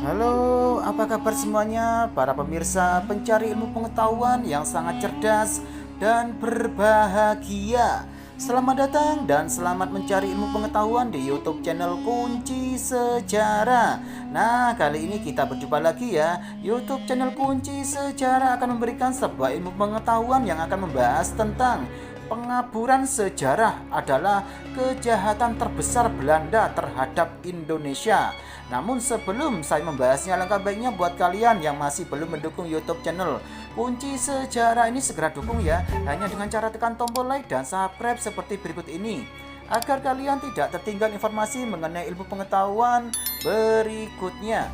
Halo, apa kabar semuanya? Para pemirsa pencari ilmu pengetahuan yang sangat cerdas dan berbahagia. Selamat datang dan selamat mencari ilmu pengetahuan di YouTube channel Kunci Sejarah. Nah, kali ini kita berjumpa lagi ya. YouTube channel Kunci Sejarah akan memberikan sebuah ilmu pengetahuan yang akan membahas tentang pengaburan sejarah adalah kejahatan terbesar Belanda terhadap Indonesia. Namun sebelum saya membahasnya, alangkah baiknya buat kalian yang masih belum mendukung YouTube channel Kunci Sejarah ini segera dukung ya, hanya dengan cara tekan tombol like dan subscribe seperti berikut ini, agar kalian tidak tertinggal informasi mengenai ilmu pengetahuan berikutnya.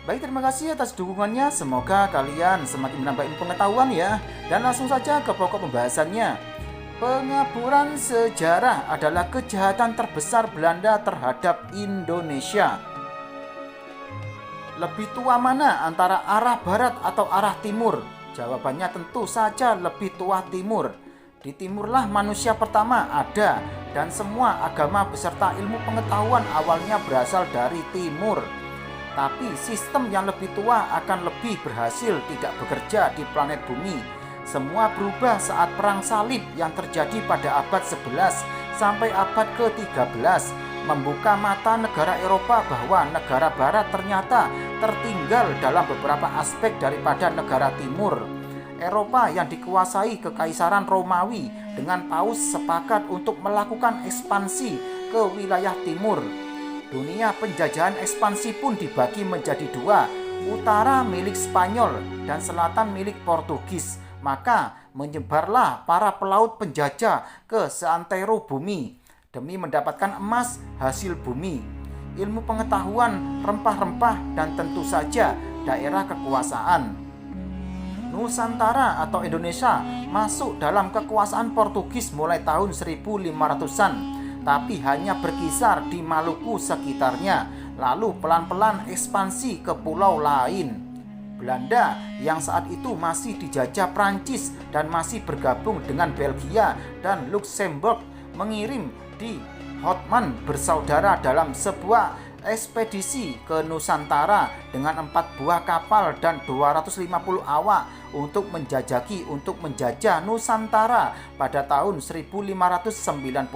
Baik, terima kasih atas dukungannya. Semoga kalian semakin menambah ilmu pengetahuan ya. Dan langsung saja ke pokok pembahasannya. Pengaburan sejarah adalah kejahatan terbesar Belanda terhadap Indonesia. Lebih tua mana antara arah barat atau arah timur? Jawabannya tentu saja lebih tua timur. Di timurlah manusia pertama ada, dan semua agama beserta ilmu pengetahuan awalnya berasal dari timur. Tapi sistem yang lebih tua akan lebih berhasil tidak bekerja di planet bumi. Semua berubah saat perang salib yang terjadi pada abad 11 sampai abad ke-13 membuka mata negara Eropa bahwa negara barat ternyata tertinggal dalam beberapa aspek daripada negara timur. Eropa yang dikuasai Kekaisaran Romawi dengan Paus sepakat untuk melakukan ekspansi ke wilayah timur. Dunia penjajahan ekspansi pun dibagi menjadi dua, utara milik Spanyol dan selatan milik Portugis. Maka menyebarlah para pelaut penjajah ke seantero bumi demi mendapatkan emas hasil bumi, ilmu pengetahuan, rempah-rempah, dan tentu saja daerah kekuasaan. Nusantara atau Indonesia masuk dalam kekuasaan Portugis mulai tahun 1500-an, tapi hanya berkisar di Maluku sekitarnya, lalu pelan-pelan ekspansi ke pulau lain. Belanda yang saat itu masih dijajah Prancis dan masih bergabung dengan Belgia dan Luxembourg mengirim di Houtman bersaudara dalam sebuah ekspedisi ke Nusantara dengan 4 buah kapal dan 250 awak untuk menjajah Nusantara pada tahun 1595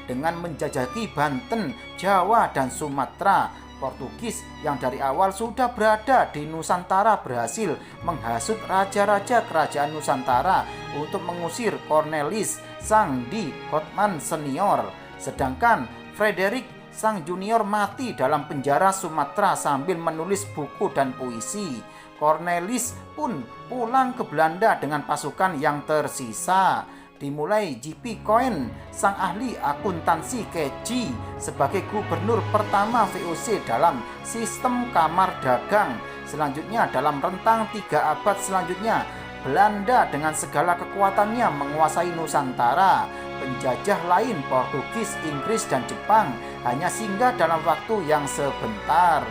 dengan menjajaki Banten, Jawa, dan Sumatera. Portugis yang dari awal sudah berada di Nusantara berhasil menghasut raja-raja kerajaan Nusantara untuk mengusir Cornelis sang di Houtman senior, sedangkan Frederick sang junior mati dalam penjara Sumatera sambil menulis buku dan puisi. Cornelis pun pulang ke Belanda dengan pasukan yang tersisa. Dimulai J.P. Coen, sang ahli akuntansi keji, sebagai gubernur pertama VOC dalam sistem kamar dagang. Selanjutnya dalam rentang 3 abad selanjutnya, Belanda dengan segala kekuatannya menguasai Nusantara. Penjajah lain Portugis, Inggris, dan Jepang hanya singgah dalam waktu yang sebentar.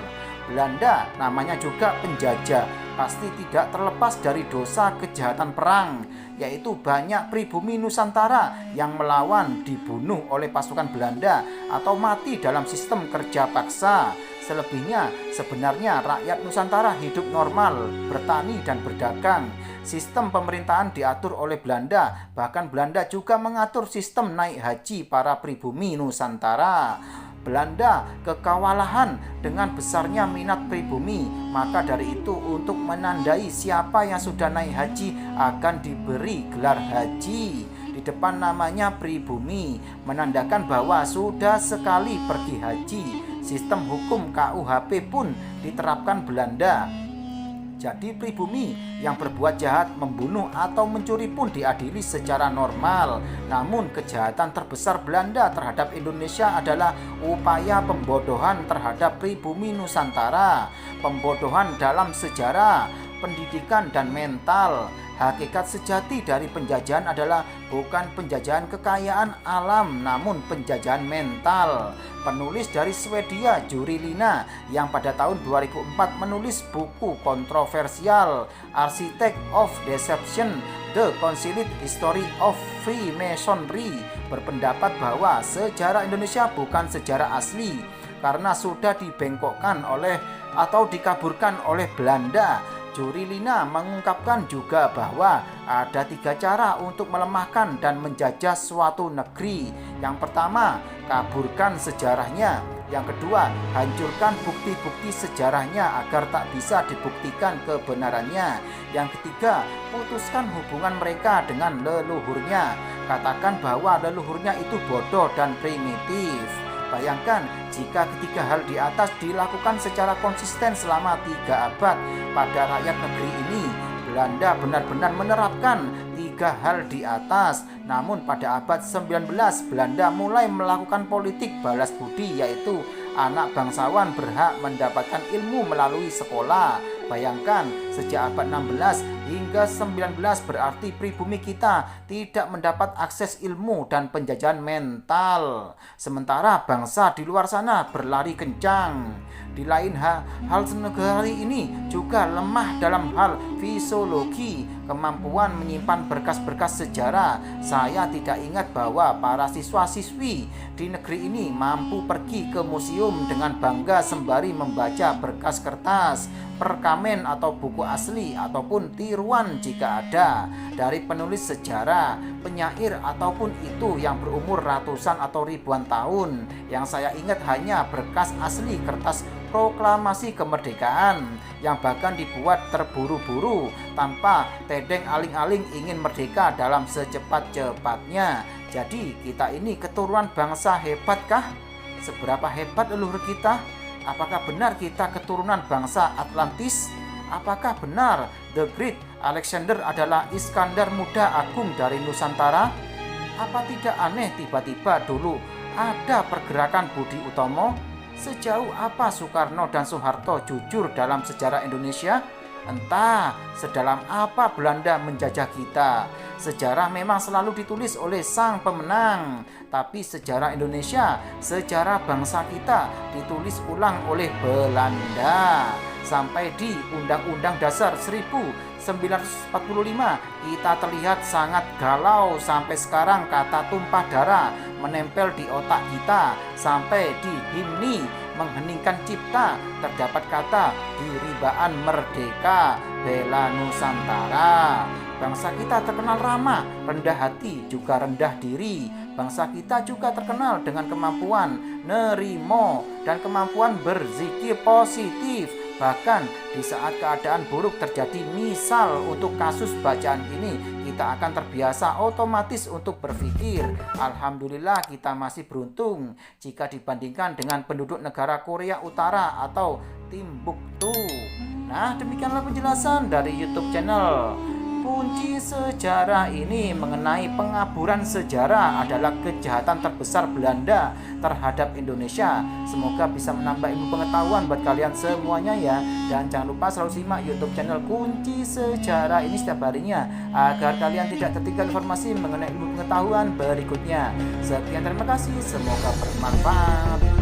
Belanda namanya juga penjajah, pasti tidak terlepas dari dosa kejahatan perang, yaitu banyak pribumi Nusantara yang melawan dibunuh oleh pasukan Belanda atau mati dalam sistem kerja paksa. Selebihnya sebenarnya rakyat Nusantara hidup normal, bertani dan berdagang. Sistem pemerintahan diatur oleh Belanda, bahkan Belanda juga mengatur sistem naik haji para pribumi Nusantara. Belanda kewalahan dengan besarnya minat pribumi, maka dari itu untuk menandai siapa yang sudah naik haji akan diberi gelar haji. Di depan namanya pribumi, menandakan bahwa sudah sekali pergi haji. Sistem hukum KUHP pun diterapkan Belanda. Jadi pribumi yang berbuat jahat, membunuh atau mencuri pun diadili secara normal. Namun kejahatan terbesar Belanda terhadap Indonesia adalah upaya pembodohan terhadap pribumi Nusantara. Pembodohan dalam sejarah, pendidikan, dan mental. Hakikat sejati dari penjajahan adalah bukan penjajahan kekayaan alam, namun penjajahan mental. Penulis dari Swedia, Juri Lina, yang pada tahun 2004 menulis buku kontroversial Architect of Deception, The Concealed History of Freemasonry, berpendapat bahwa sejarah Indonesia bukan sejarah asli karena sudah dibengkokkan oleh atau dikaburkan oleh Belanda. Juri Lina mengungkapkan juga bahwa ada 3 cara untuk melemahkan dan menjajah suatu negeri. Yang pertama, kaburkan sejarahnya. Yang kedua, hancurkan bukti-bukti sejarahnya agar tak bisa dibuktikan kebenarannya. Yang ketiga, putuskan hubungan mereka dengan leluhurnya. Katakan bahwa leluhurnya itu bodoh dan primitif. Bayangkan jika ketiga hal di atas dilakukan secara konsisten selama 3 abad pada rakyat negeri ini. Belanda benar-benar menerapkan 3 hal di atas. Namun pada abad 19 Belanda mulai melakukan politik balas budi, yaitu anak bangsawan berhak mendapatkan ilmu melalui sekolah. Bayangkan sejak abad 16 hingga 19 berarti pribumi kita tidak mendapat akses ilmu dan penjajahan mental. Sementara bangsa di luar sana berlari kencang. Di lain hal negara ini juga lemah dalam hal fisiologi, kemampuan menyimpan berkas-berkas sejarah. Saya tidak ingat bahwa para siswa-siswi di negeri ini mampu pergi ke museum dengan bangga sembari membaca berkas kertas, perkamen atau buku asli ataupun tiruan jika ada dari penulis sejarah, penyair ataupun itu yang berumur ratusan atau ribuan tahun. Yang saya ingat hanya berkas asli kertas proklamasi kemerdekaan yang bahkan dibuat terburu-buru tanpa tedeng aling-aling ingin merdeka dalam secepat-cepatnya. Jadi kita ini keturunan bangsa hebatkah? Seberapa hebat leluhur kita? Apakah benar kita keturunan bangsa Atlantis? Apakah benar The Great Alexander adalah Iskandar Muda Agung dari Nusantara? Apa tidak aneh tiba-tiba dulu ada pergerakan Budi Utomo? Sejauh apa Soekarno dan Soeharto jujur dalam sejarah Indonesia? Entah sedalam apa Belanda menjajah kita. Sejarah memang selalu ditulis oleh sang pemenang, tapi sejarah Indonesia, sejarah bangsa kita ditulis ulang oleh Belanda. Sampai di Undang-Undang Dasar 1945 kita terlihat sangat galau. Sampai sekarang kata tumpah darah menempel di otak kita. Sampai di himni mengheningkan cipta terdapat kata diribaan merdeka bela Nusantara. Bangsa kita terkenal ramah, rendah hati, juga rendah diri. Bangsa kita juga terkenal dengan kemampuan nerimo dan kemampuan berzikir positif. Bahkan di saat keadaan buruk terjadi, misal untuk kasus bacaan ini, kita akan terbiasa otomatis untuk berpikir, alhamdulillah kita masih beruntung jika dibandingkan dengan penduduk negara Korea Utara atau Timbuktu. Nah, demikianlah penjelasan dari YouTube channel Kunci Sejarah ini mengenai pengaburan sejarah adalah kejahatan terbesar Belanda terhadap Indonesia. Semoga bisa menambah ilmu pengetahuan buat kalian semuanya ya. Dan jangan lupa selalu simak YouTube channel Kunci Sejarah ini setiap harinya agar kalian tidak tertinggal informasi mengenai ilmu pengetahuan berikutnya. Sekian, terima kasih, semoga bermanfaat.